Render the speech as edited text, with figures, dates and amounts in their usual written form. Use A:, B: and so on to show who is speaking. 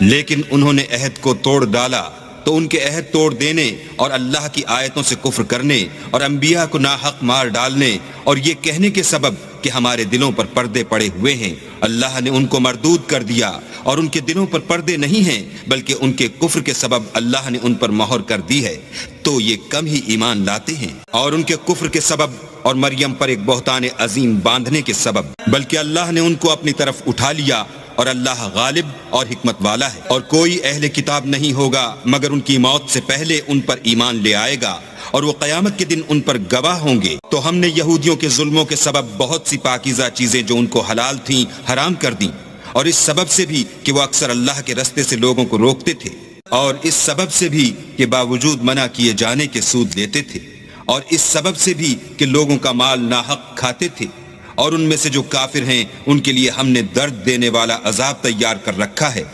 A: लेकिन उन्होंने अहद को तोड़ डाला तो उनके अहद तोड़ देने और अल्लाह की आयतों से कुफ्र करने और अंबिया को नाहक मार डालने और ये कहने के सबब कि हमारे दिलों पर पर्दे पड़े हुए हैं, अल्लाह ने उनको मरदूद कर दिया। और उनके दिलों पर पर्दे नहीं हैं, बल्कि उनके कुफ्र के सबब अल्लाह ने उन पर मोहर कर दी है, तो ये कम ही ईमान लाते हैं। और उनके कुफ्र के सबब और मरियम पर एक बहतान अजीम बांधने के सबब बल्कि अल्लाह ने उनको अपनी तरफ उठा लिया। और अल्लाह गालिब और हिकमत वाला है। और कोई अहले किताब नहीं होगा मगर उनकी मौत से पहले उन पर ईमान ले आएगा और वो क़यामत के दिन उन पर गवाह होंगे। तो हमने यहूदियों के जुल्मों के सबब बहुत सी पाकीज़ा चीजें जो उनको हलाल थीं हराम कर दी, और इस सबब से भी कि वो अक्सर अल्लाह के रास्ते से लोगों को रोकते थे, और इस सबब से भी कि बावजूद मना किए जाने के सूद लेते थे, और इस सबब से भी कि लोगों का माल नाहक खाते थे। और उनमें से जो काफिर हैं उनके लिए हमने दर्द देने वाला अजाब तैयार कर रखा है।